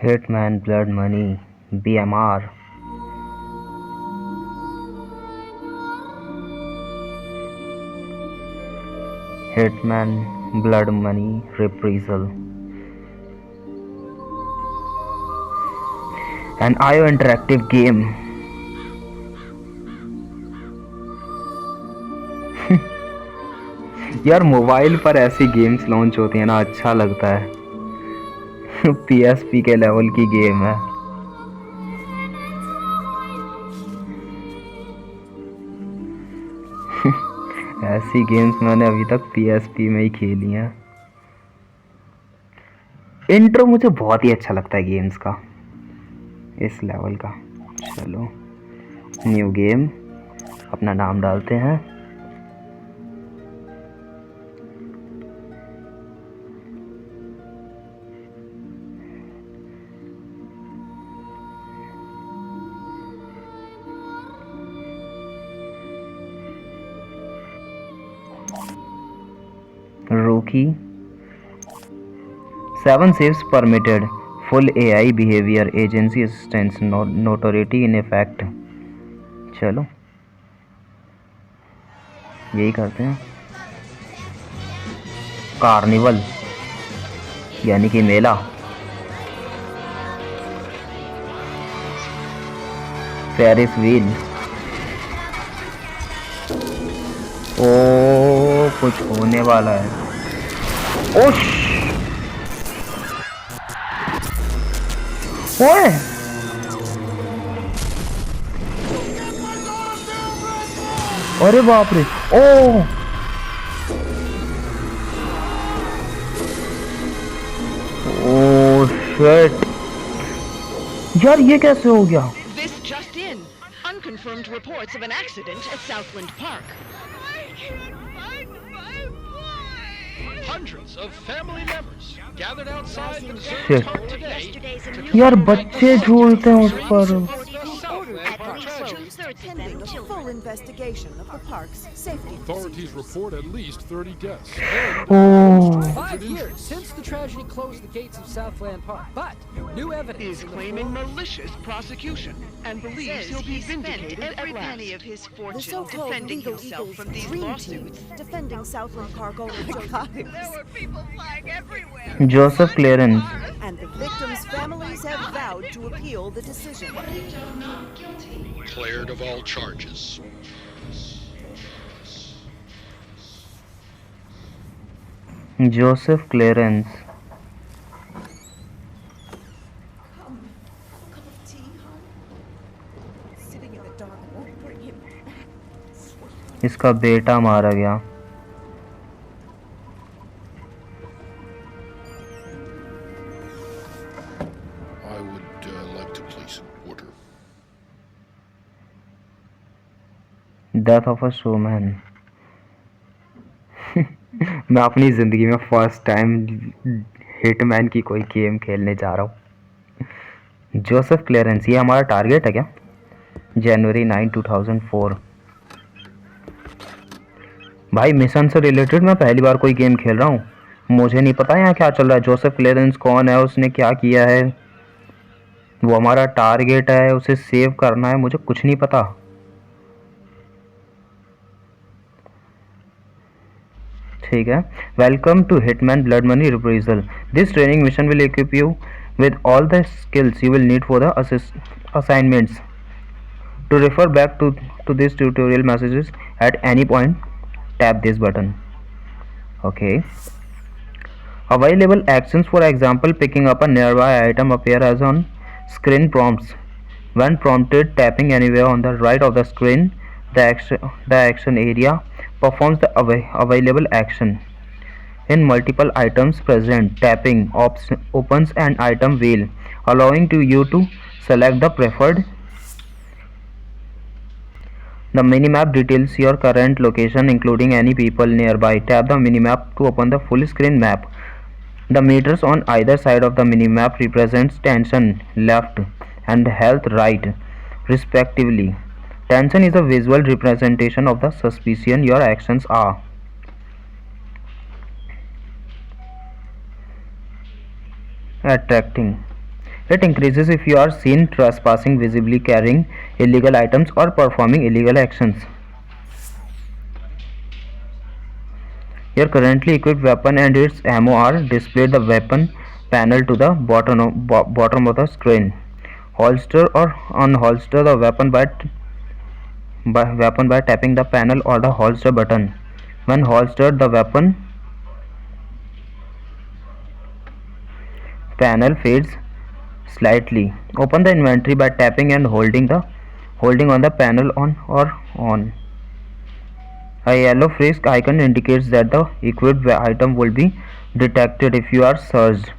Hitman Blood Money BMR. Hitman Blood Money Reprisal. An IO interactive game. यार mobile पर ऐसी games launch होती है ना, अच्छा लगता है। PSP के लेवल की गेम है। ऐसी गेम्स मैंने अभी तक PSP में ही खेली हैं। इंट्रो मुझे बहुत ही अच्छा लगता है गेम्स का, इस लेवल का। चलो न्यू गेम, अपना नाम डालते हैं। Rookie. 7 saves permitted. Full AI behavior. Agency assistance. Notoriety in effect. चलो यही करते हैं। कार्निवल यानी कि मेला। Ferris wheel. ओ कुछ होने वाला है। ओश ओए अरे बाप रे। ओ ओ शिट यार, ये कैसे हो गया? This just in. Unconfirmed reports of an accident at Southland Park. I can't find my boy. Hundreds of family members gathered outside the Shit. deserted park today. यार बच्चे झूलते हैं उस पर। Pending a full investigation of the park's safety Authorities procedures. report at least 30 deaths. Oh. 5 years since the tragedy closed the gates of Southland Park, but new evidence Is claiming malicious prosecution and believes he'll be vindicated every at penny last. of his The fortune so-called defending Legal himself Eagles from these Dream lawsuits. Team defending Southland Park owner Joseph. There were people flying everywhere. Joseph Clarence. And the victims' families have vowed to appeal the decision. Cleared of all charges. Joseph Clarence. Cup of tea, hon? Sitting in the dark won't bring him back. इसका बेटा मारा गया। I would like to place an order. Death of a showman. मैं अपनी जिंदगी में first time hitman की कोई गेम खेलने जा रहा हूँ। जोसेफ क्लेरेंस, ये हमारा टारगेट है क्या? जनवरी 9, 2004। भाई मिशन से रिलेटेड मैं पहली बार कोई गेम खेल रहा हूँ, मुझे नहीं पता यहाँ क्या चल रहा है। जोसेफ क्लेरेंस कौन है, उसने क्या किया है, वो हमारा टारगेट है, उसे सेव करना है, मुझे कुछ नहीं पता। ठीक है। Welcome to Hitman blood money reprisal. This training mission will equip you with all the skills you will need for the assignments. To refer back to these tutorial messages at any point, tap this button. Okay. Available actions, for example, picking up a nearby item appear as on screen prompts. When prompted, tapping anywhere on the right of the screen, the action area performs the available action. In multiple items present, tapping opens an item wheel, allowing you to select the preferred. The minimap details your current location, including any people nearby. Tap the minimap to open the full screen map. The meters on either side of the minimap represents tension left and health right, respectively. Tension is a visual representation of the suspicion your actions are. Attracting. It increases if you are seen trespassing, visibly carrying illegal items, or performing illegal actions. Your currently equipped weapon and its ammo are displayed the weapon panel to the bottom of the screen. Holster or unholster the weapon by tapping the panel or the holster button. When holstered, the weapon panel fades slightly. Open the inventory by tapping and holding on the panel on. A yellow frisk icon indicates that the equipped item will be detected if you are searched.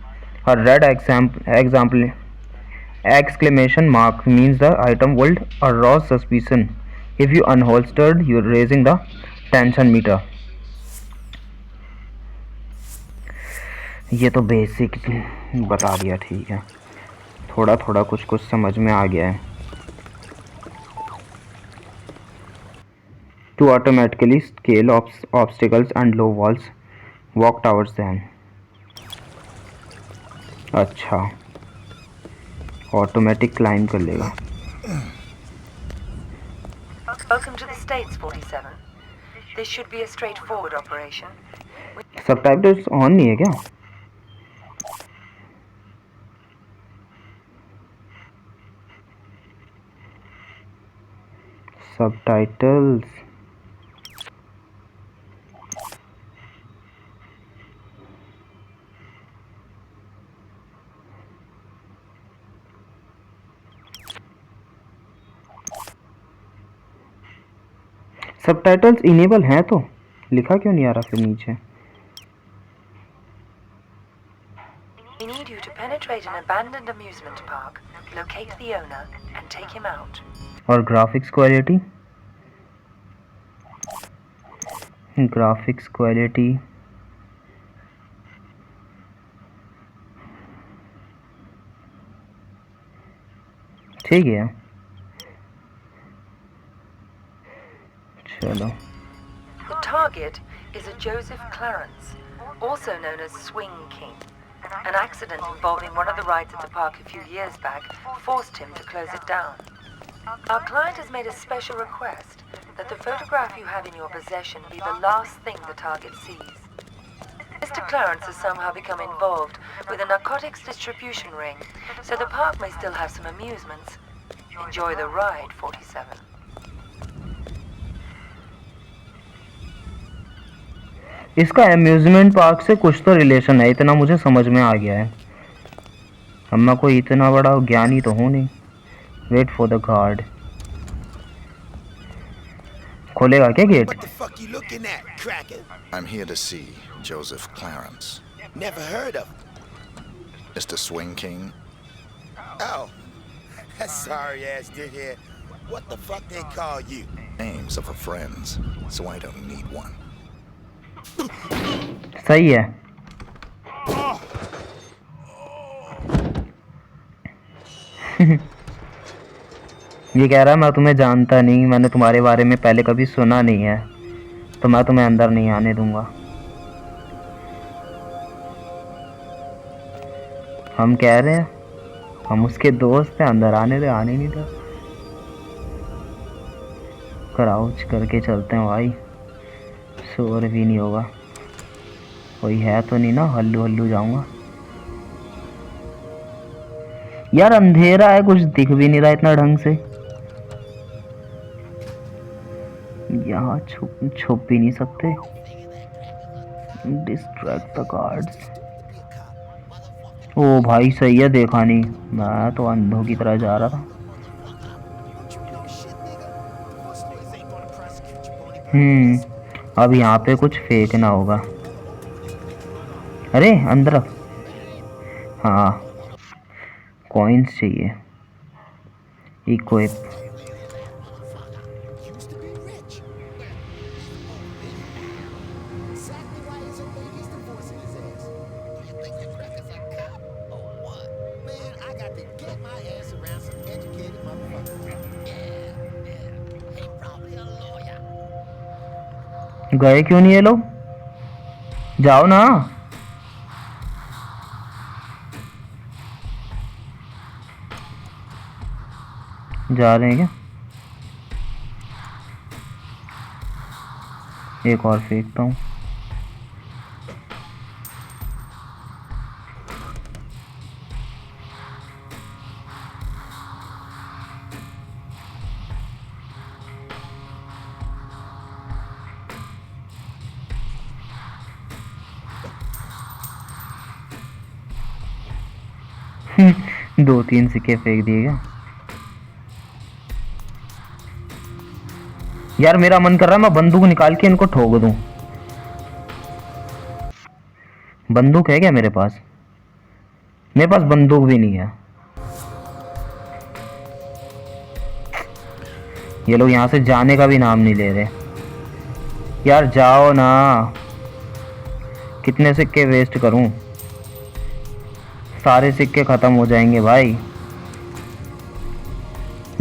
A red exclamation mark means the item will arouse suspicion. If you unholstered, you are raising the tension meter. ये तो basic बता दिया, ठीक है, थोड़ा थोड़ा कुछ कुछ समझ में आ गया है. To automatically scale obstacles and low walls, walk towards them. अच्छा, ऑटोमेटिक क्लाइम कर लेगा. Welcome to the States, 47. This should be a straightforward operation. Subtitles on नहीं है क्या? सबटाइटल्स सबटाइटल्स इनेबल हैं तो लिखा क्यों नहीं आ रहा फिर नीचे? We need you to penetrate an abandoned amusement park, locate the owner, and take him out. और ग्राफिक्स क्वालिटी ठीक है, चलो. The target is a Joseph Clarence, also known as Swing King. An accident involving one of the rides at the park a few years back forced him to close it down. Our client has made a special request that the photograph you have in your possession be the last thing the target sees. Mr. Clarence has somehow become involved with a narcotics distribution ring, so the park may still have some amusements. Enjoy the ride, 47. इसका amusement park से कुछ तो relation है, इतना मुझे समझ में आ गया है. अब मैं कोई इतना बड़ा ज्ञानी तो हूँ नहीं. Wait for the guard. खोलेगा क्या gate? What the fuck you looking at, cracker? I'm here to see Joseph Clarence. Never heard of him. Mr. Swing King? Oh, that sorry ass dickhead. What the fuck they call you? Names of her friends, so I don't need one. सही है. ये कह रहा है मैं तुम्हें जानता नहीं, मैंने तुम्हारे बारे में पहले कभी सुना नहीं है, तो मैं तुम्हें अंदर नहीं आने दूंगा. हम कह रहे हैं हम उसके दोस्त हैं, अंदर आने नहीं दे. क्राउच करके चलते हैं भाई, शोर भी नहीं होगा. कोई है तो नहीं ना, हल्लू हल्लू जाऊंगा. यार अंधेरा है, कुछ दिख भी नहीं रहा इतना ढंग से. यहाँ छुप भी नहीं सकते. Distract the guards. ओ भाई सही है, देखा नहीं, मैं तो अंधों की तरह जा रहा था. अब यहाँ पे कुछ फेंकना होगा. अरे अंदर, हाँ कॉइन्स चाहिए. इक्विप. गए क्यों नहीं ये लोग? जाओ ना. जा रहे हैं क्या? एक और फेंकता हूँ। दो तीन सिक्के फेंक दिए क्या? यार मेरा मन कर रहा है मैं बंदूक निकाल के इनको ठोक दूं। बंदूक है क्या मेरे पास? मेरे पास बंदूक भी नहीं है। ये लोग यहाँ से जाने का भी नाम नहीं ले रहे। यार जाओ ना, कितने सिक्के वेस्ट करूं? सारे सिक्के खत्म हो जाएंगे भाई।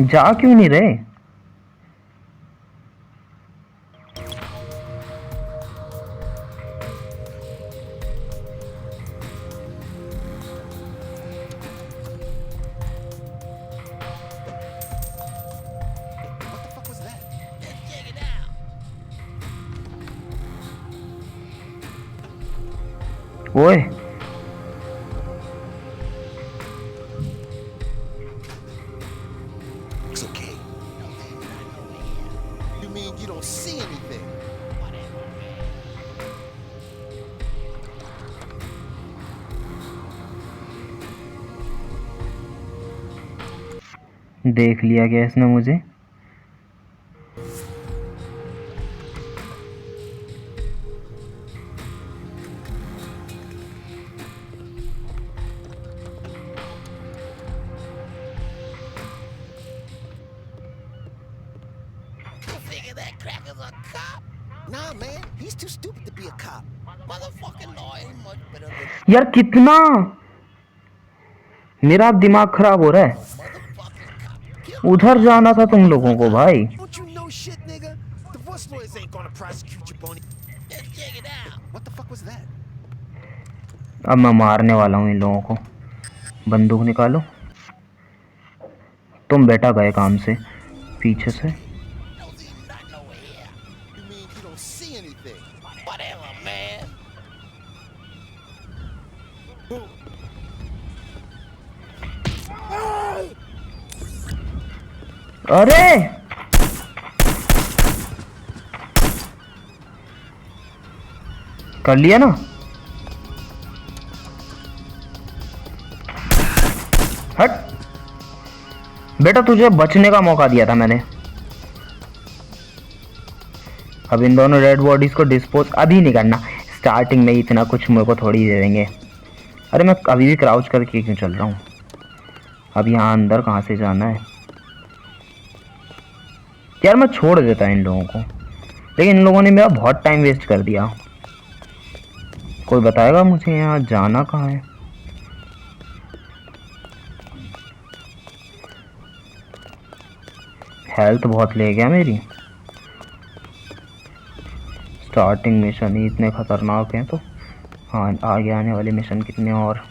जा क्यों नहीं रहे? What the fuck was that? Let's check it out. ओए It's okay. You mean you don't see anything? देख लिया क्या इसने मुझे? You figure that cracker's a cop? Nah, man. He's too stupid to be a cop. Motherfucking law ain't much better than यार कितना मेरा दिमाग खराब हो रहा है। motherfucking cop. Kill उधर जाना था तुम लोगों को भाई। Don't you know shit, nigga? Divorce lawyers ain't gonna prosecute you, Boney. Let's check it out. What the fuck was that? अब मैं मारने वाला हूँ इन लोगों को। बंदूक निकालो। तुम बेटा गए काम से पीछे से। No, there's nothing over here. You mean you don't see anything? Whatever, man. अरे कर लिया ना? हट बेटा, तुझे बचने का मौका दिया था मैंने। अब इन दोनों रेड बॉडीज को डिस्पोज अभी नहीं करना। स्टार्टिंग में ही इतना कुछ मेरे को थोड़ी दे देंगे। अरे मैं अभी भी क्राउच करके क्यों चल रहा हूँ? अब यहाँ अंदर कहाँ से जाना है? यार मैं छोड़ देता इन लोगों को, लेकिन इन लोगों ने मेरा बहुत टाइम वेस्ट कर दिया। कोई बताएगा मुझे यहाँ जाना कहाँ है? हेल्थ बहुत ले गया मेरी। स्टार्टिंग मिशन ही इतने खतरनाक हैं तो हाँ, आगे आने वाले मिशन कितने और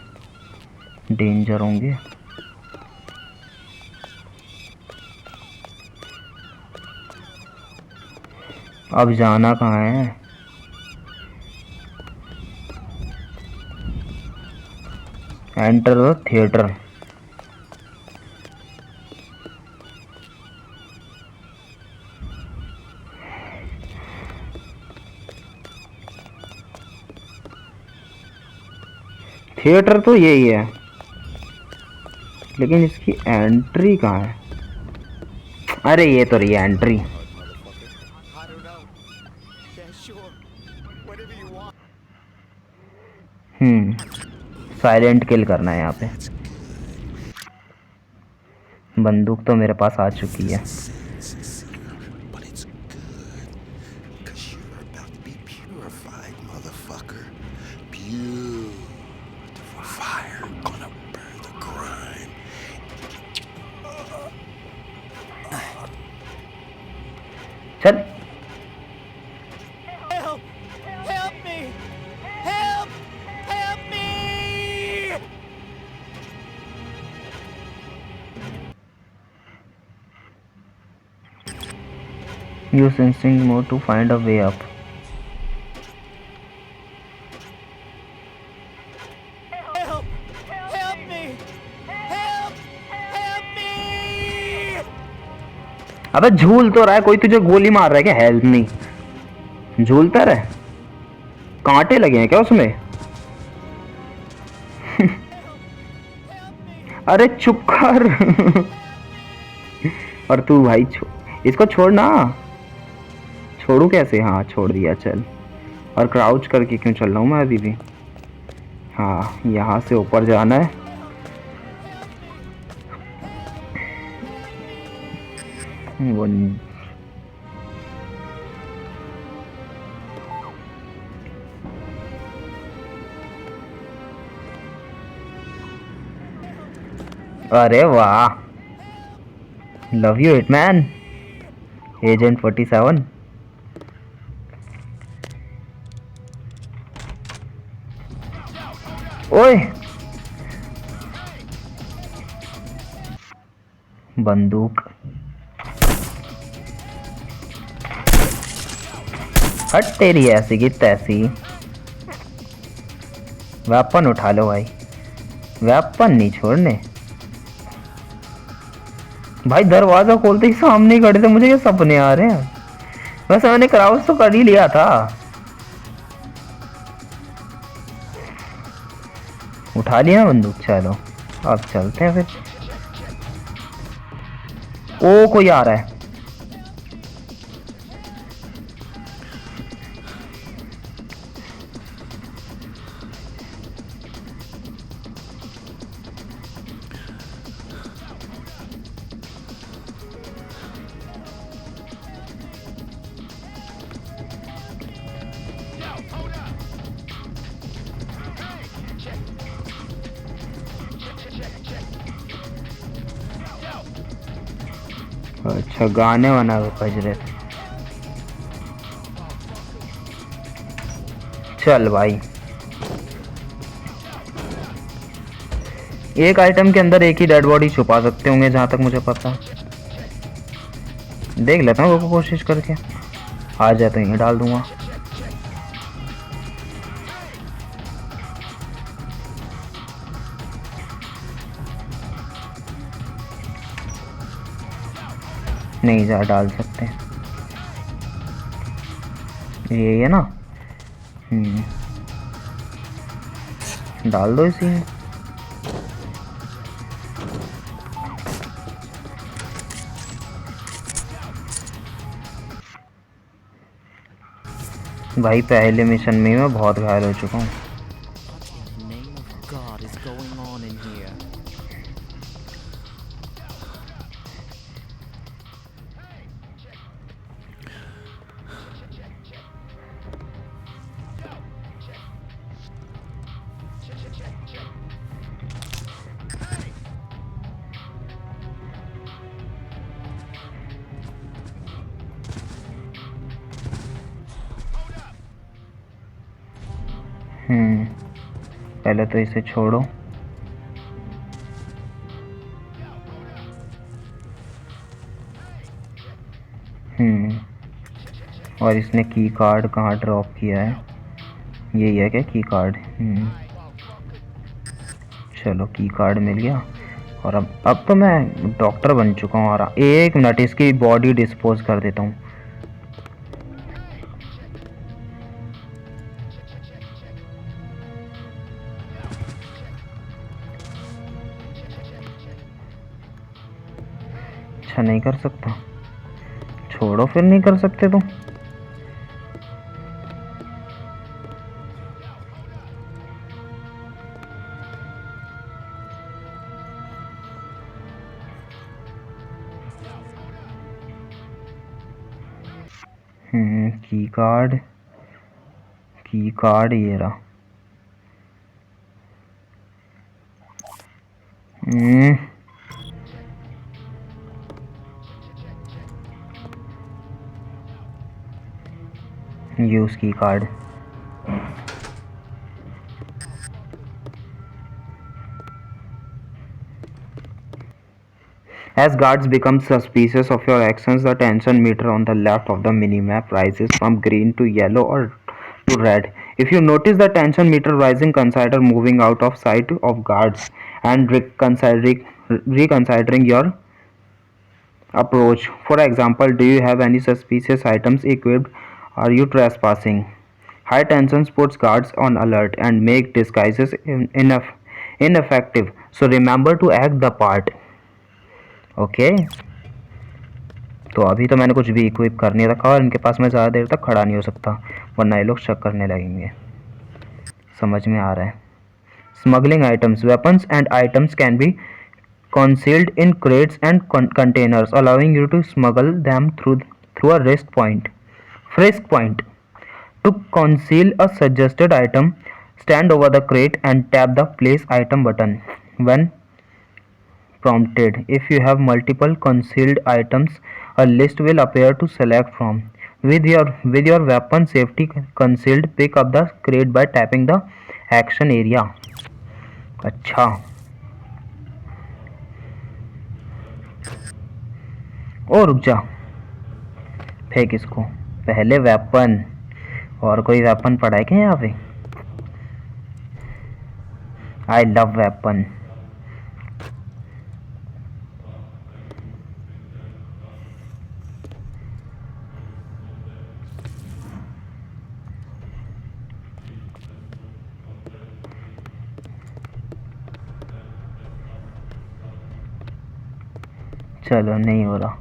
डेंजर होंगे। अब जाना कहाँ है? Enter the theatre. थिएटर तो यही है, लेकिन इसकी एंट्री कहाँ है? अरे ये तो रही है entry. I don't know. Yeah, sure. Whatever you want. Silent kill करना है यहाँ पे। बंदूक तो मेरे पास आ चुकी है। But it's good. Because you're about to be purified, motherfucker. Beautiful fire gonna burn the grime. चल Help! Help me! Help! Help me! Use instinct mode to find a way up. Help! Help me! Help! Help me! अबे झूल तो रहा है, कोई तुझे गोली मार रहा है क्या? हेल्प नहीं, झूलता रहे, कांटे लगे हैं क्या उसमें? अरे चुप कर। और तू भाई इसको छोड़ना। छोड़ू कैसे? हाँ छोड़ दिया, चल। और क्राउच करके क्यों चल रहा हूँ मैं अभी भी? हाँ यहाँ से ऊपर जाना है। वो अरे वाह, लव यू हिटमैन, एजेंट 47। ओए बंदूक, हट तेरी ऐसी की तैसी। वेपन उठा लो भाई, वेपन नहीं छोड़ने। भाई दरवाजा खोलते ही सामने ही खड़े थे, मुझे ये सपने आ रहे हैं। वैसे मैंने क्राउच तो कर ही लिया था। उठा लिया बंदूक, चलो अब चलते हैं फिर। ओ कोई आ रहा है। अच्छा गाने वाना बज रहे थे। चल भाई, एक आइटम के अंदर एक ही डेड बॉडी छुपा सकते होंगे जहां तक मुझे पता। देख लेता हूँ कोशिश करके, आ जाए तो यहीं डाल दूंगा। नहीं जा डाल सकते, ये है ना। डाल दो इसी में। भाई पहले मिशन में मैं बहुत घायल हो चुका हूँ। Name of God is going on in here. पहले तो इसे छोड़ो। और इसने की कार्ड कहाँ ड्रॉप किया है? यही है क्या की कार्ड? चलो की कार्ड मिल गया। और अब तो मैं डॉक्टर बन चुका हूँ। और एक मिनट, इसकी बॉडी डिस्पोज कर देता हूँ। अच्छा नहीं कर सकता, छोड़ो फिर, नहीं कर सकते तो। की कार्ड ये रहा। यूज की card. As guards become suspicious of your actions, the tension meter on the left of the minimap rises from green to yellow or to red. If you notice the tension meter rising, consider moving out of sight of guards and reconsidering your approach. For example, do you have any suspicious items equipped? Are you trespassing? High tension puts guards on alert and make disguises ineffective. So remember to act the part. Okay तो अभी तो मैंने कुछ भी equip कर नहीं रखा और इनके पास मैं ज़्यादा देर तक खड़ा नहीं हो सकता वरना ये लोग शक करने लगेंगे समझ में आ रहा है smuggling items weapons and items can be concealed in crates and containers allowing you to smuggle them through a frisk point. To conceal a suggested item, stand over the crate and tap the place item button when prompted. If you have multiple concealed items, a list will appear to select from. With your weapon safety concealed, pick up the crate by tapping the action area. अच्छा ओ रुक जा फेंक इसको पहले weapon और कोई weapon पड़ा है क्या यहाँ पे आई लव वेपन चलो नहीं हो रहा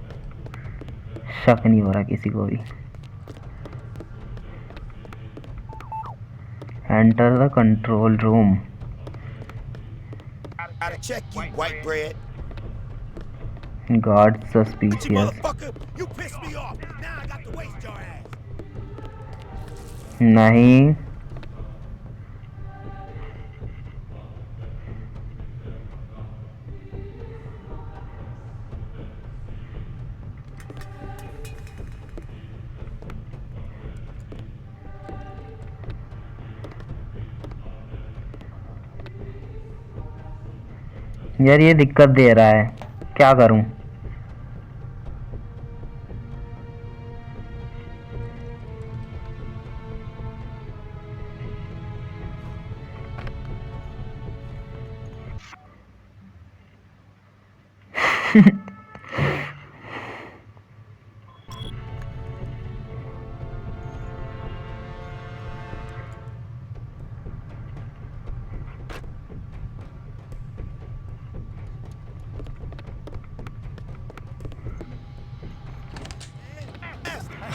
शक नहीं हो रहा किसी को भी enter the control room Gotta check you, white bread. Guard You suspicious motherfucker, you pissed me off. Now I got to waste your ass. नहीं यार ये दिक्कत दे रहा है क्या करूं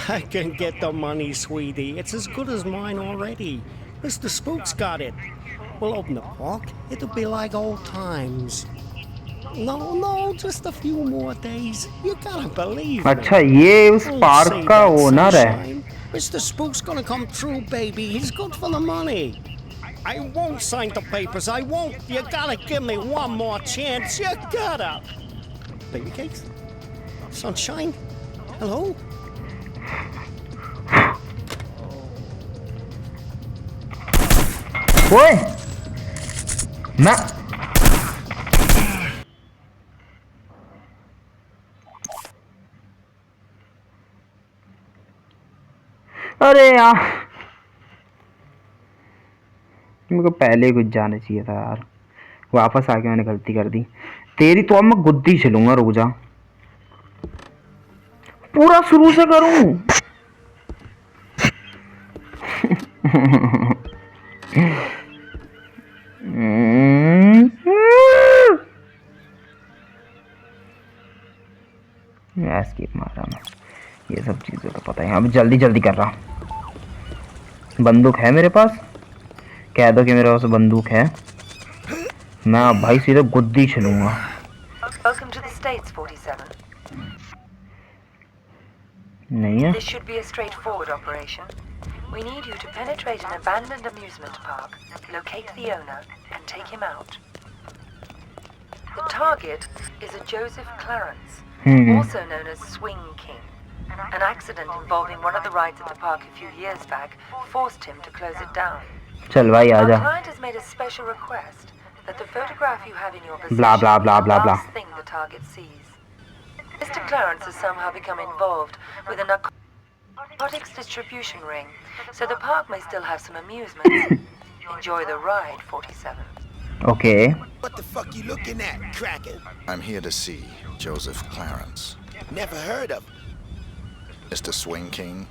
I can get the money, sweetie. It's as good as mine already. Mr. Spook's got it. We'll open the park. It'll be like old times. No, just a few more days. You gotta believe me. अच्छा ये उस Don't park say का that, owner है sunshine. Mr. Spook's gonna come through, baby. He's good for the money. I won't sign the papers. I won't. You gotta give me one more chance. You gotta. Baby cakes? Sunshine? Hello? ओए मैं अरे यार मेरे को पहले ही कुछ जाना चाहिए था यार वापस आके मैंने गलती कर दी तेरी तो अब मैं गुद्दी चलूंगा रुक जा पूरा शुरू से करूं एस्केप मारा मैं ये सब चीज़ें तो पता है अब जल्दी जल्दी कर रहा बंदूक है मेरे पास कह दो कि मेरे पास बंदूक है मैं अब भाई सीधे गुद्दी चलूंगा Welcome to the States, 47. नहीं है This should be a straightforward operation. We need you to penetrate an abandoned amusement park, locate the owner, and take him out. The target is a Joseph Clarence, also known as Swing King. An accident involving one of the rides at the park a few years back forced him to close it down. चल भाई Our आजा client has made a special request that the photograph you have in your possession Blah, blah, blah, be the blah, blah. last thing the target sees. Mr. Clarence has somehow become involved with a narcotics distribution ring, so the park may still have some amusements. Enjoy the ride, 47. Okay. What the fuck you looking at, cracker? I'm here to see Joseph Clarence. Never heard of him. Mr. Swing King?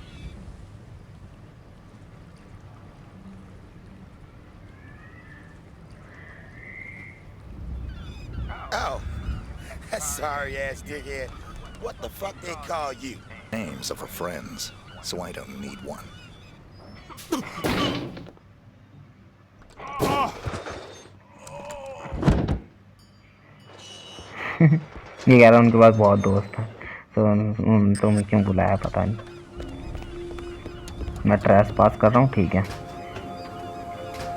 Oh, that sorry ass dickhead. What the fuck they call you? Names are for friends, so I don't need one. ये कह रहा उनके पास बहुत दोस्त हैं, तो मैं क्यों बुलाया पता नहीं। मैं ट्रेस पास कर रहा हूँ, ठीक है।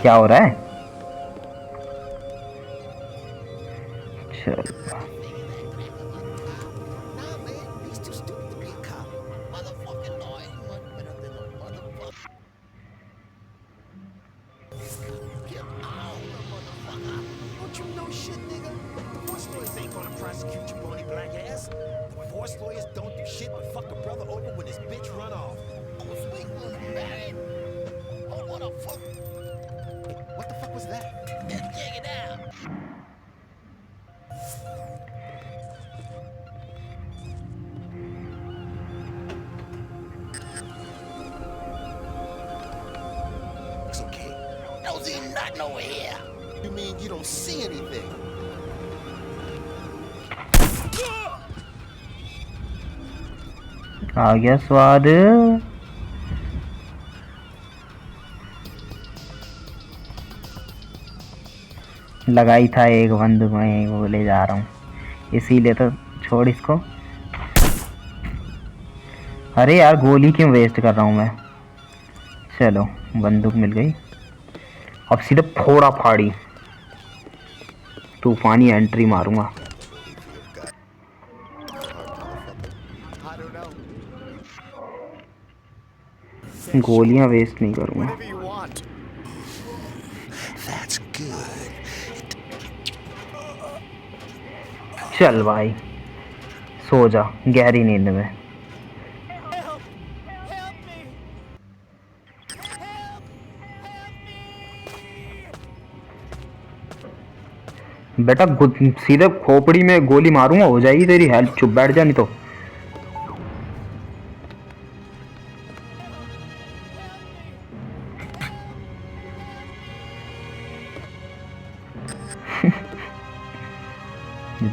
क्या हो रहा है? चल Don't you know shit, nigga? Force lawyers ain't gonna prosecute your bony black ass. Force lawyers don't do shit but fuck a brother over when his bitch run off. Oh, Swing was married. Oh, what the fuck? Hey, what the fuck was that? Let's check it out. It's okay. Those ain't nothing over here. You mean you don't see anything? आ गया स्वाद। लगाई था एक बंदूक में, वो ले जा रहा हूँ, इसीलिए तो छोड़ इसको। अरे यार गोली क्यों वेस्ट कर रहा हूँ मैं। चलो बंदूक मिल गई, अब सीधे फोड़ा फाड़ी तूफानी एंट्री मारूंगा। गोलियां वेस्ट नहीं करूंगा। That's good. चल भाई सो जा गहरी नींद में। बेटा सीधे खोपड़ी में गोली मारूंगा, हो जाएगी तेरी हेल्प। चुप बैठ जा नहीं तो।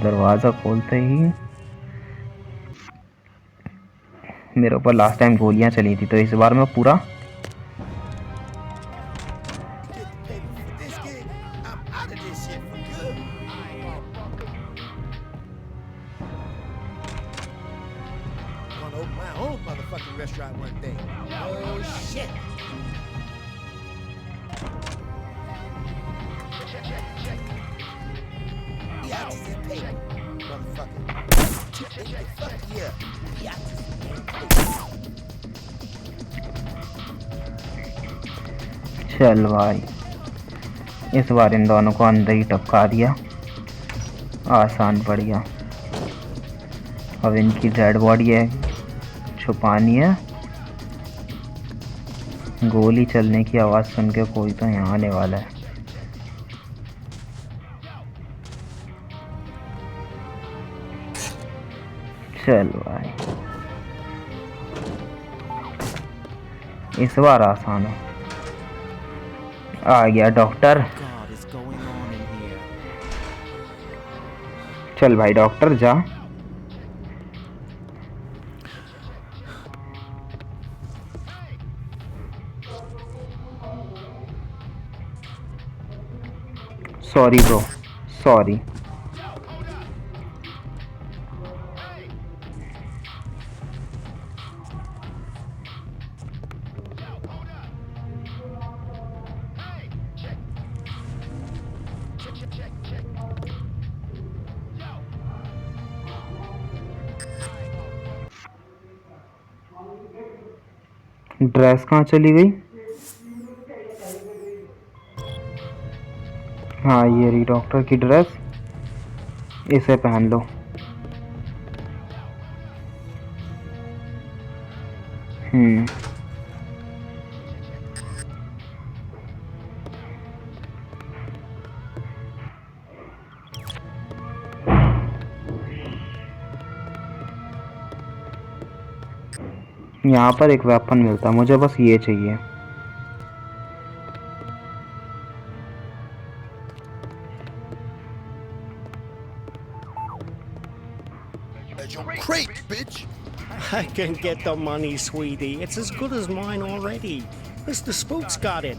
दरवाजा खोलते ही मेरे ऊपर लास्ट टाइम गोलियां चली थी, तो इस बार मैं पूरा चल भाई इस बार इन दोनों को अंदर ही टपका दिया, आसान पड़ गया। अब इनकी डेड बॉडी है, छुपानी है। गोली चलने की आवाज़ सुन के कोई तो यहाँ आने वाला है। चल भाई इस बार आसान है। आ गया डॉक्टर। चल भाई डॉक्टर जा। Sorry bro, sorry. ड्रेस कहाँ चली गई? हाँ ये रही डॉक्टर की ड्रेस, इसे पहन लो। हम्म, यहाँ पर एक वेपन मिलता है, मुझे बस ये चाहिए। That's your crate, bitch! I can get the money, sweetie. It's as good as mine already. Mr. Spook's got it.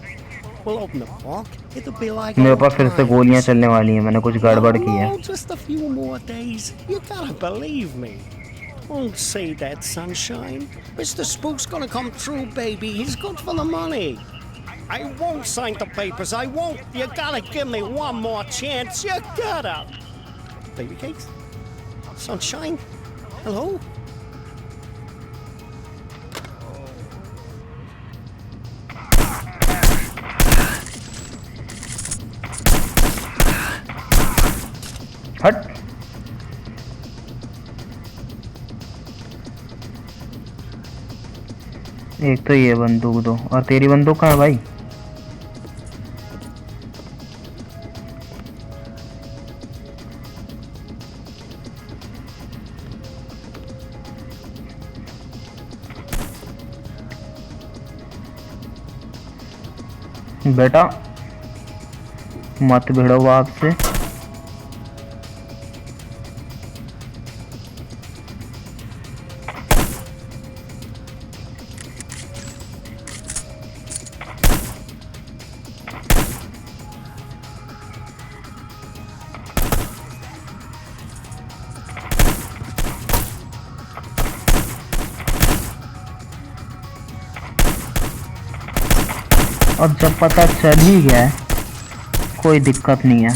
We'll open the book. It'll be like मेरे old पास फिर से times. गोलियां चलने वाली हैं, मैंने कुछ गड़बड़ की है। No, just a few more days. You gotta believe me. Don't say that, sunshine. Mr. Spook's gonna come through, baby. He's good for the money. I won't sign the papers. I won't. You gotta give me one more chance. You gotta. Baby cakes? Sunshine? Hello? हट। एक तो ये बंदूक दो, और तेरी बंदूक कहाँ है भाई? बेटा मत भिड़ो बाप से। अब जब पता चल ही गया है, कोई दिक्कत नहीं है।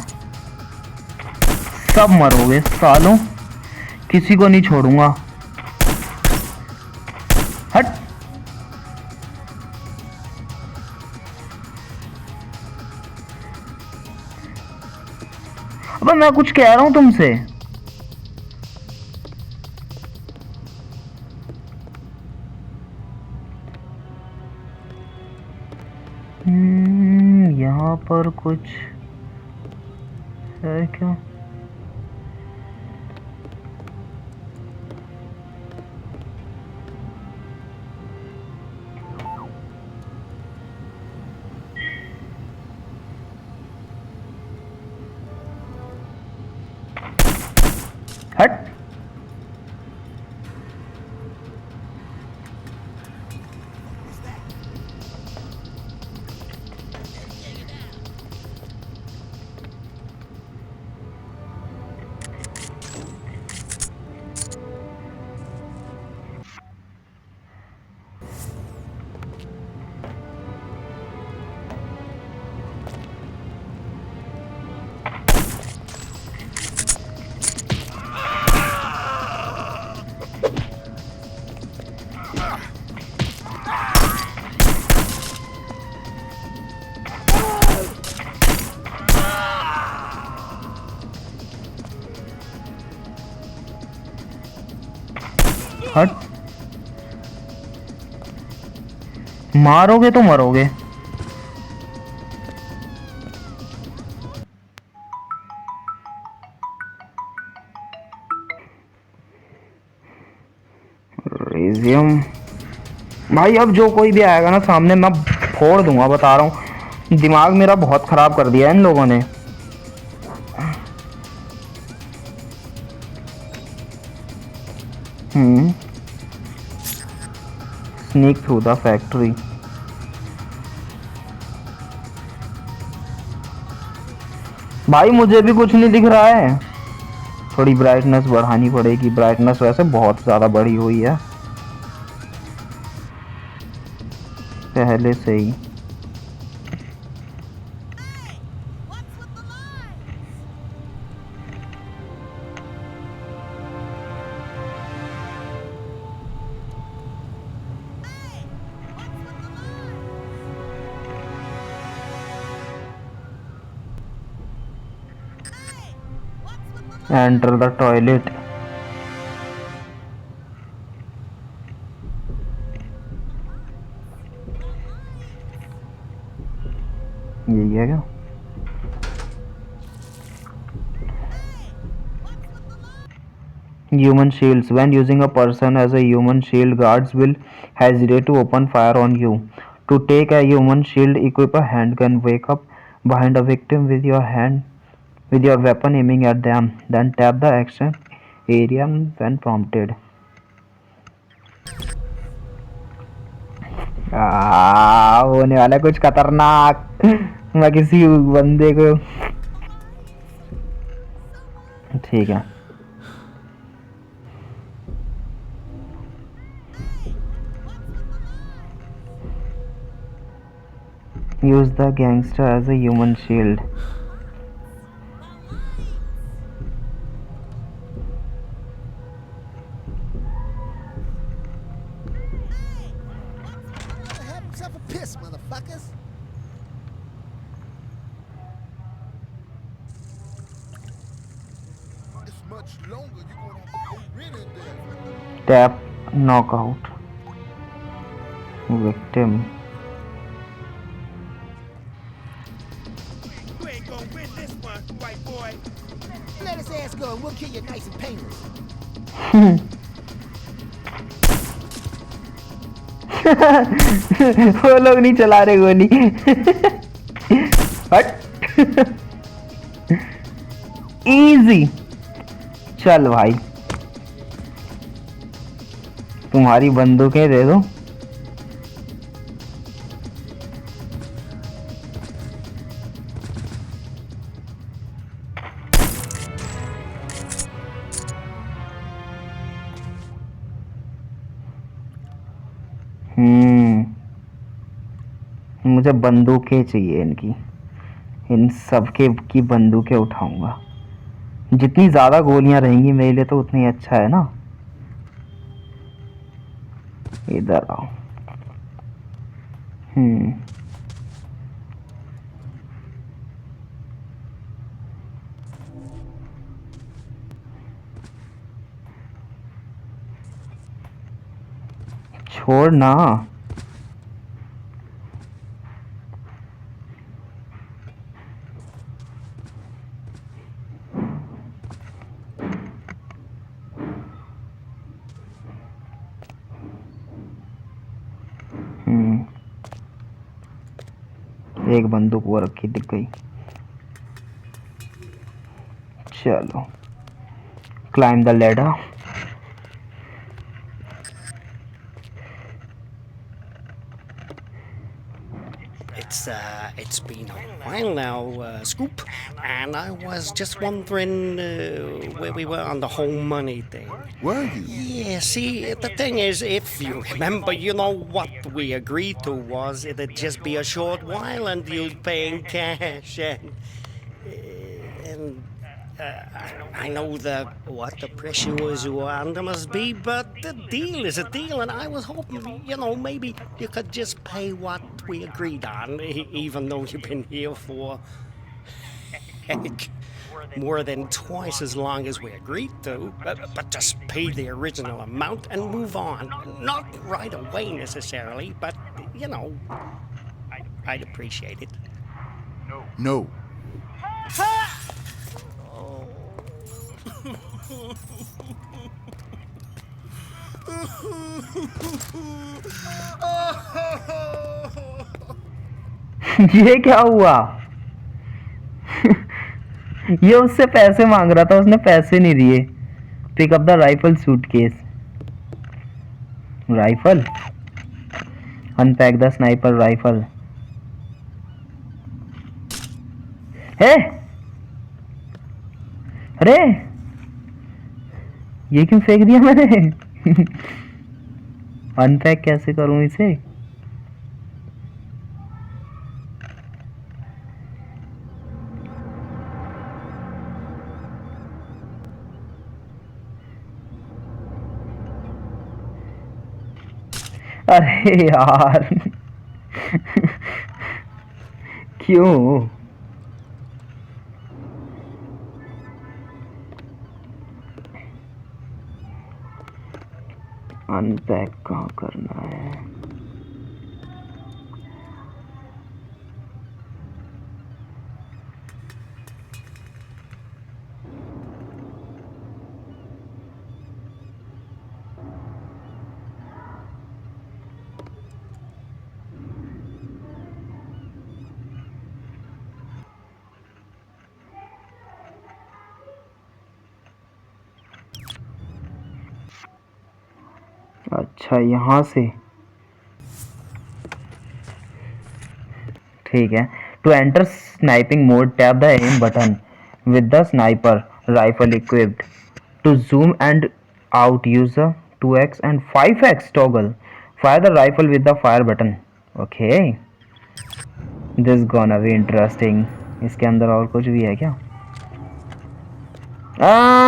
सब मरोगे सालों, किसी को नहीं छोड़ूंगा। हट। अबे मैं कुछ कह रहा हूं तुमसे। यहाँ पर कुछ है क्या? हट। हट। मारोगे तो मरोगे। रेजियम भाई, अब जो कोई भी आएगा ना सामने, मैं फोड़ दूंगा, बता रहा हूँ। दिमाग मेरा बहुत खराब कर दिया है इन लोगों ने। Sneak through the factory. भाई मुझे भी कुछ नहीं दिख रहा है। थोड़ी ब्राइटनेस बढ़ानी पड़ेगी। ब्राइटनेस वैसे बहुत ज़्यादा बढ़ी हुई है पहले से ही। Enter the toilet. यही है क्या? Human shields. When using a person as a human shield, guards will hesitate to open fire on you. To take a human shield, equip a handgun. Wake up behind a victim with your weapon aiming at them. Then tap the action area when prompted. होने वाला कुछ खतरनाक। मैं किसी बंदे को ठीक है। Use the gangster as a human shield. Have yourself a piss, motherfuckers. It's much longer. You're gonna have to go in there. Tap knockout victim. You ain't gonna win this one, white boy. Let his ass go and we'll kill you nice and painless. वो लोग नहीं चला रहे गोली। हट। Easy. चल भाई तुम्हारी बंदूकें दे दो। मुझे बंदूकें चाहिए इनकी। इन सब की बंदूकें उठाऊंगा। जितनी ज़्यादा गोलियां रहेंगी मेरे लिए तो उतनी अच्छा है ना। इधर आओ। छोड़ ना। एक बंदूक वो रखी दिख गई। चलो climb the ladder. It's been a while now, Scoop, and I was just wondering where we were on the whole money thing. Were you? Yeah, see, the thing is, if you remember, you know what we agreed to was it'd just be a short while and you'd pay in cash, and I know what the pressures you are under must be, but the deal is a deal, and I was hoping, maybe you could just pay what we agreed on, even though you've been here for, heck, more than twice as long as we agreed to, but just pay the original amount and move on. Not right away necessarily, but, I'd appreciate it. No. ये क्या हुआ? ये उससे पैसे मांग रहा था, उसने पैसे नहीं दिए। Pick up the rifle suitcase. Rifle unpack the sniper rifle. है अरे ये क्यों फेंक दिया मैंने? अनपैक कैसे करूं इसे? अरे यार क्यों? अनपैक कहाँ करना है? अच्छा यहाँ से, ठीक है। To enter sniping mode tap the M button with the sniper rifle equipped. To zoom and out use the 2x and 5x toggle. Fire the rifle with the fire button. Okay, this gonna be interesting. इसके अंदर और कुछ भी है क्या?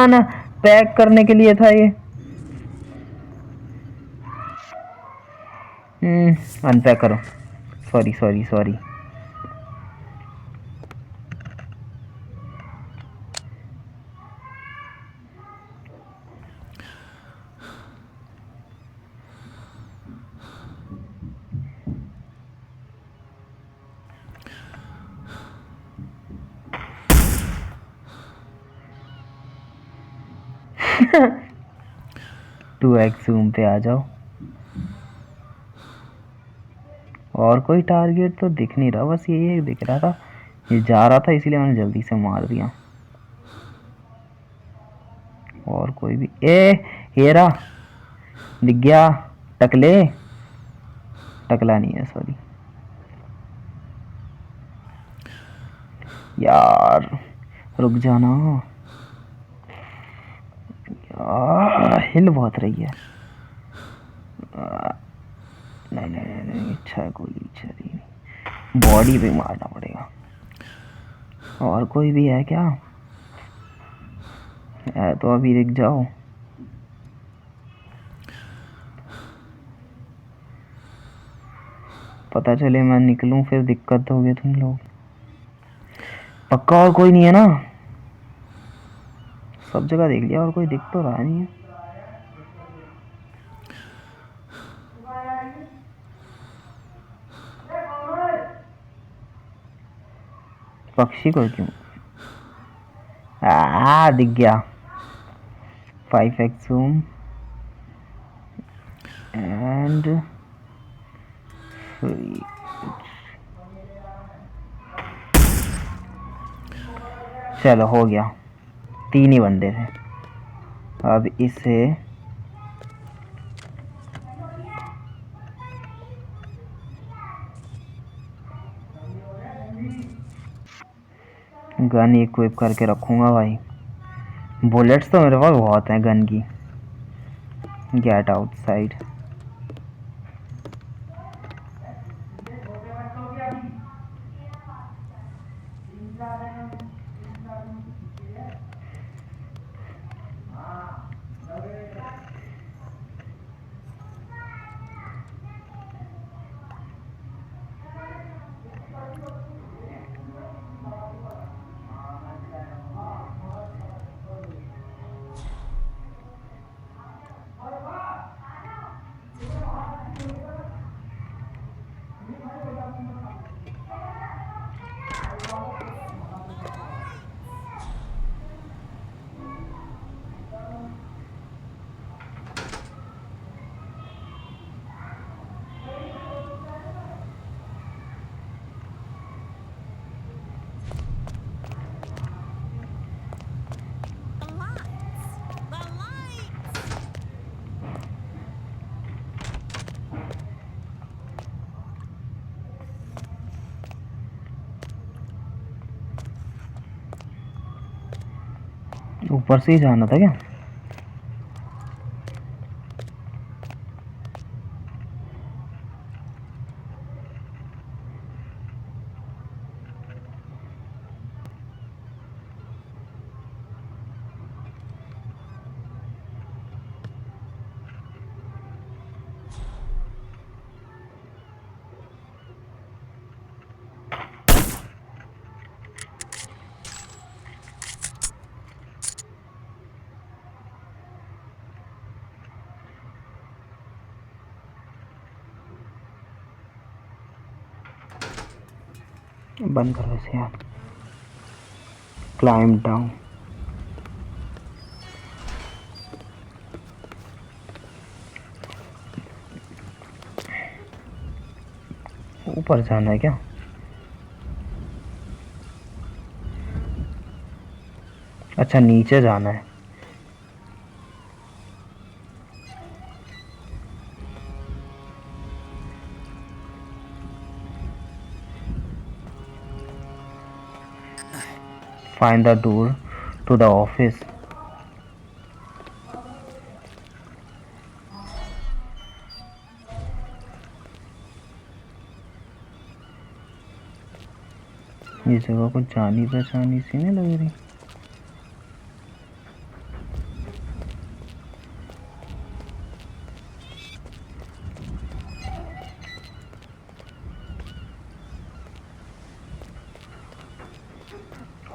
ना pack करने के लिए था ये। अनपैक करो। Sorry sorry sorry. Two X zoom पे आ जाओ। और कोई टारगेट तो दिख नहीं रहा, बस ये दिख रहा था, ये जा रहा था इसलिए मैंने जल्दी से मार दिया। और कोई भी हेरा दिख गया? टकले, टकला नहीं है, सॉरी यार, रुक जाना यार, हिल बहुत रही है। नहीं नहीं नहीं नहीं, अच्छा कोई इच्छा नहीं, बॉडी पे मारना पड़ेगा। और कोई भी है क्या? है तो अभी दिख जाओ। पता चले मैं निकलूं फिर दिक्कत होगी तुम लोग। पक्का और कोई नहीं है ना? सब जगह देख लिया और कोई दिख तो रहा नहीं है। पक्षी को क्यों? दिख गया। 5x zoom and चलो हो गया, 3 ही बंदे थे। अब इसे गन इक्विप करके रखूंगा भाई। बुलेट्स तो मेरे पास बहुत हैं गन की। Get outside. ऊपर से ही जाना था क्या? बंद करो इसे यार। Climb down. ऊपर जाना है क्या? अच्छा नीचे जाना है। find the door to the office. ये जगह कुछ जानी पहचानी सी नहीं लग रही.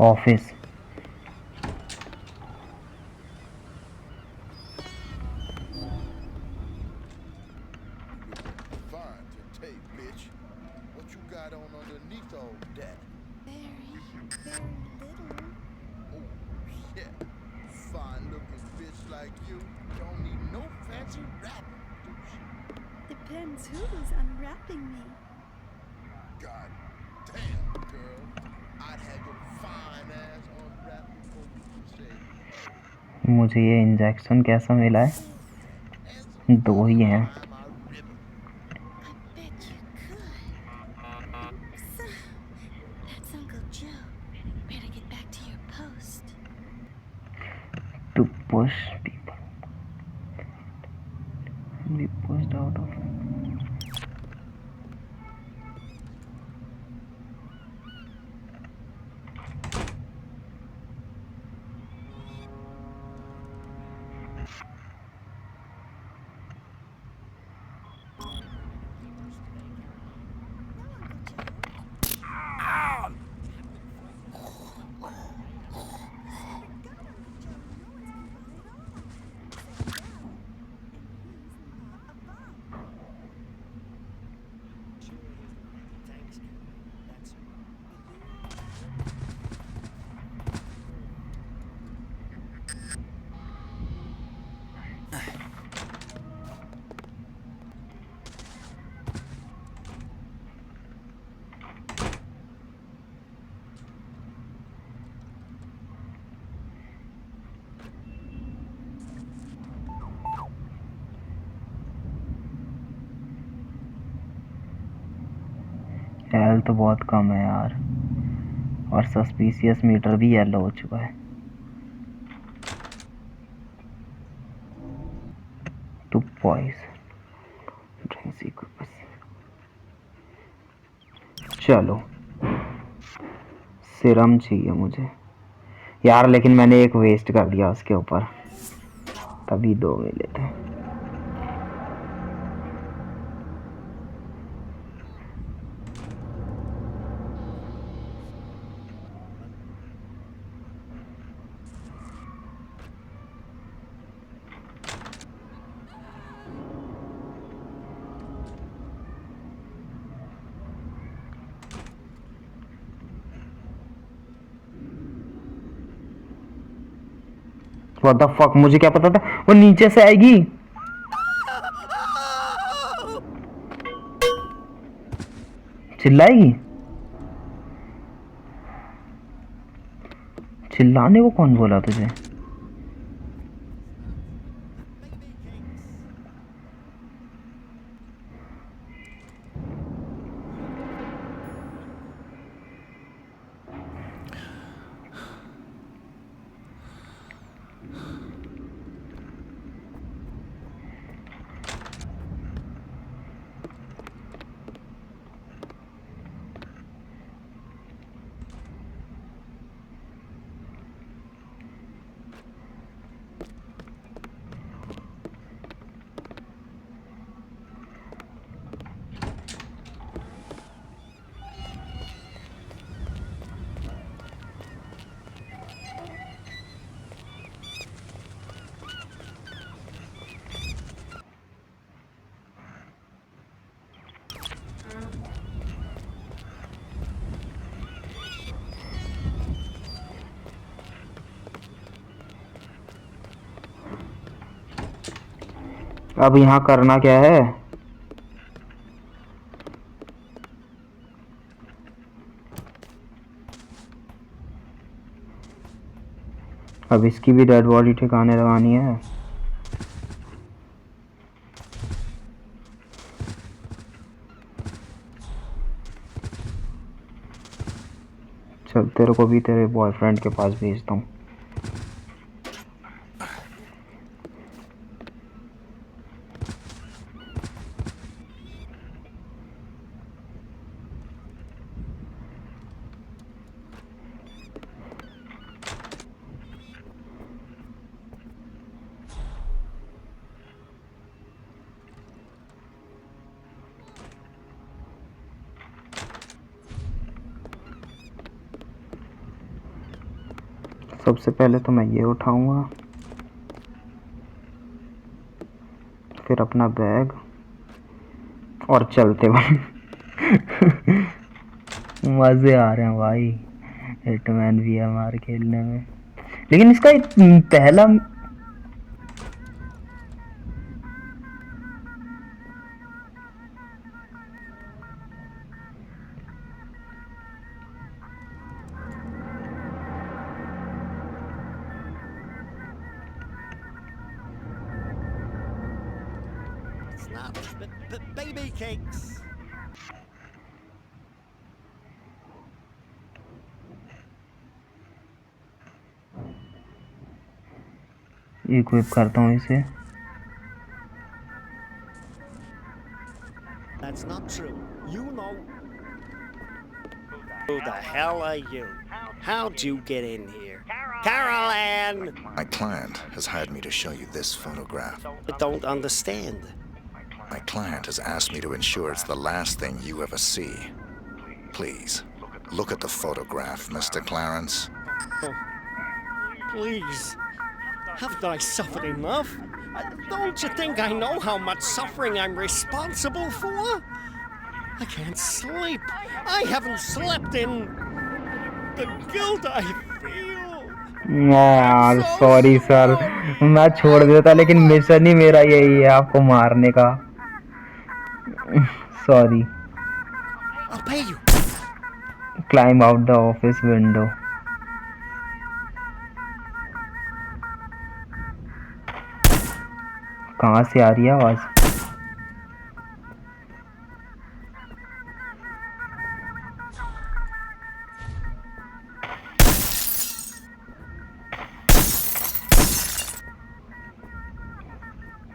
Office. Fine to tape, bitch. What you got on underneath all that? Very, very little. Oh, shit. Fine looking bitch like you don't need no fancy rap, do she? Depends who's unwrapping me. God damn, girl. I'd have your fine ass unwrap before you could say, मुझे ये injection कैसा मिला है? दो ही हैं. "Find my ribbon." I bet you could. So, that's Uncle Joe. Better get back to your post. To push people. Be pushed out of. Health तो बहुत कम है यार, और सस्पिशियस मीटर भी येलो हो चुका है. टू पॉइज चलो सिरम चाहिए मुझे यार, लेकिन मैंने एक वेस्ट कर दिया उसके ऊपर, तभी दो मिले थे. What the fuck, मुझे क्या पता था वो नीचे से आएगी. चिल्लाएगी. चिल्लाने को कौन बोला तुझे? अब यहाँ करना क्या है? अब इसकी भी डेड बॉडी ठिकाने लगानी है. चल तेरे को भी तेरे बॉयफ्रेंड के पास भेजता हूँ। सबसे पहले तो मैं ये उठाऊंगा, फिर अपना बैग और चलते भाई। मज़े आ रहे हैं भाई हिटमैन VMR खेलने में। लेकिन इसका एक पहला Snaps, baby cakes. इक्विप करता हूँ इसे। That's not true. You know. Who the hell are you? How'd you get in here? Carol Ann! My client has hired me to show you this photograph. I don't understand. My client has asked me to ensure it's the last thing you ever see. Please, look at the photograph, Mr. Clarence. Oh, please. Haven't I suffered enough? Don't you think I know how much suffering I'm responsible for? I can't sleep. I haven't slept in the guilt I feel. यार sorry sir, मैं छोड़ देता लेकिन mission ही मेरा यही है आपको मारने का। Sorry. I'll pay you. Climb out the office window. कहाँ से आ रही है आवाज?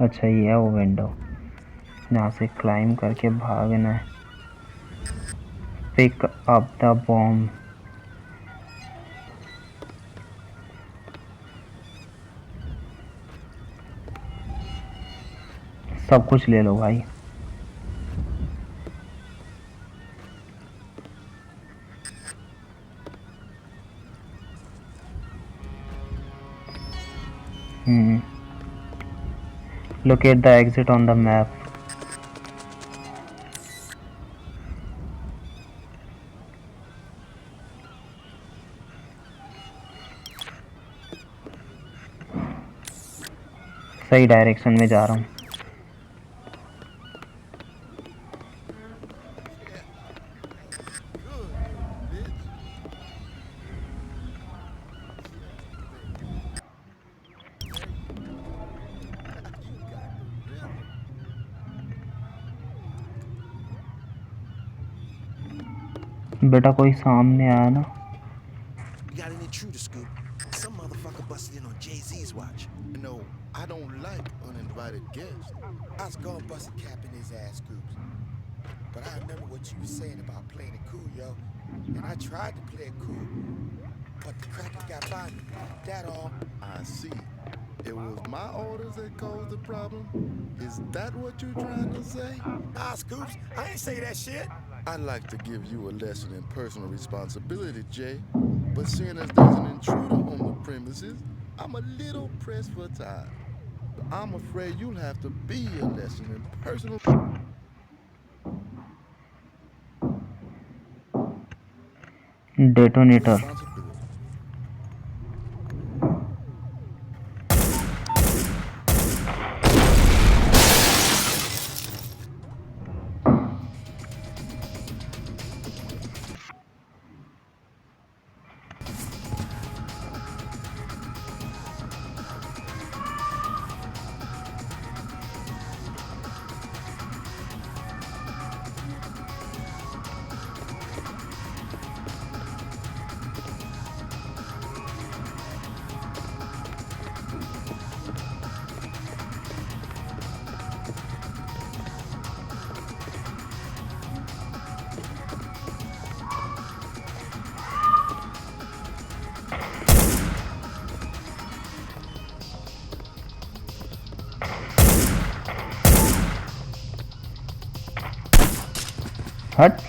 अच्छा ये है वो विंडो, यहाँ से क्लाइम करके भागना है। Pick up the bomb. सब कुछ ले लो भाई। Locate the exit on the map. सही डायरेक्शन में जा रहा हूँ। बेटा कोई सामने आया ना। You got an intruder, Scoop. Some motherfucker busted in on Jay-Z's watch. You know, I don't like uninvited guests. I was gonna bust a cap in his ass, Scoops. But I remember what you were saying about playing it cool, yo. And I tried to play it cool. But the cracker got by me. That all. I see. It was my orders that caused the problem? Is that what you're trying to say? Nah, Scoops, I ain't say that shit. I'd like to give you a lesson in personal responsibility, Jay. But seeing as there's an intruder on the premises, I'm a little pressed for time. I'm afraid you'll have to be a lesson in personal Detonator. responsibility. हट।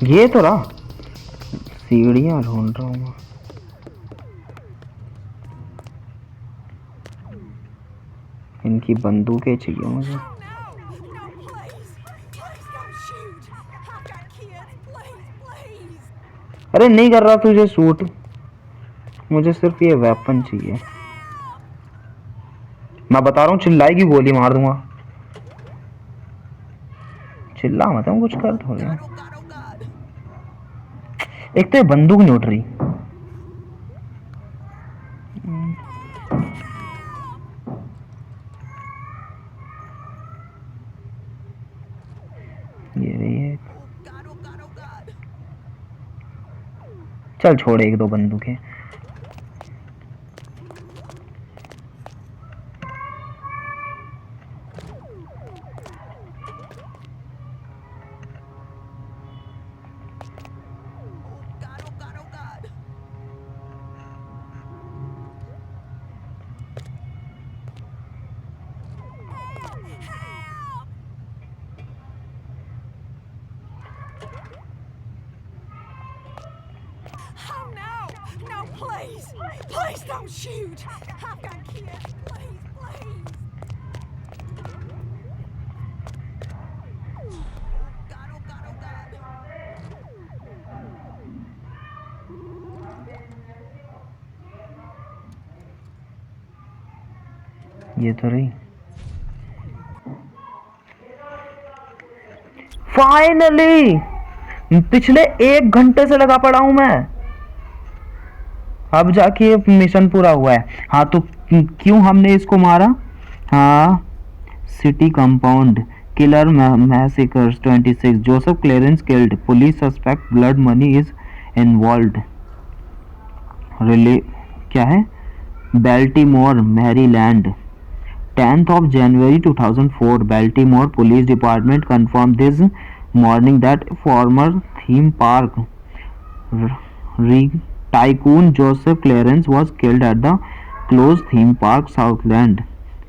ये तो रहा, सीढ़ियां ढूंढ रहा हूँ मैं। इनकी बंदूकें चाहिए मुझे। अरे नहीं कर रहा तुझे शूट, मुझे सिर्फ ये वेपन चाहिए। मैं बता रहा हूँ, चिल्लाएगी गोली मार दूंगा। चिल्ला मत, हम कुछ कर थोड़ी। एक तो ये बंदूक नहीं उठ रही। ये रही है। चल छोड़, एक दो बंदूकें। Please don't shoot! I've got kids. Please, please. ये तो रही। फाइनली! पिछले 1 घंटे से लगा पड़ा हूं मैं, अब जाके ये मिशन पूरा हुआ है। हाँ तो क्यों हमने इसको मारा? हाँ, city compound killer massacres 26, Joseph clearance killed, police suspect blood money is involved. Relay क्या है? बेल्टीमोर Maryland 10th of January 2004, Baltimore Police Department confirmed this morning that former theme park tycoon Joseph Clarence was killed at the closed theme park Southland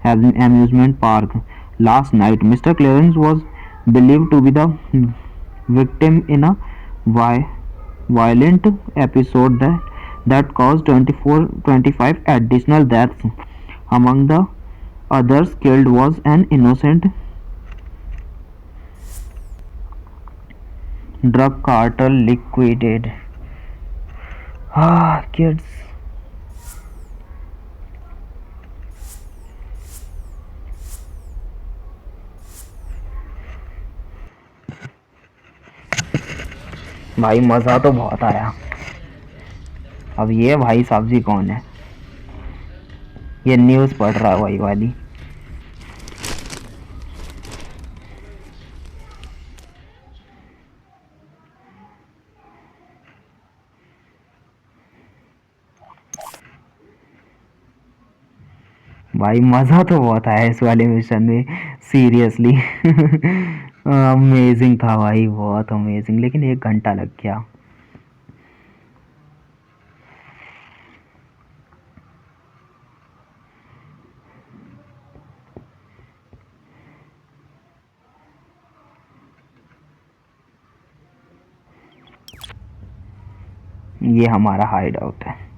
amusement park last night. Mr. Clarence was believed to be the victim in a violent episode that caused 25 additional deaths. Among the others killed was an innocent drug cartel liquidated. Kids. भाई मजा तो बहुत आया। अब ये भाई साहब जी कौन है? ये न्यूज़ पढ़ रहा है भाई वाली। भाई मज़ा तो बहुत आया इस वाले मिशन में, सीरियसली। अमेजिंग था भाई, बहुत अमेजिंग, लेकिन 1 घंटा लग गया। ये हमारा हाइड आउट है।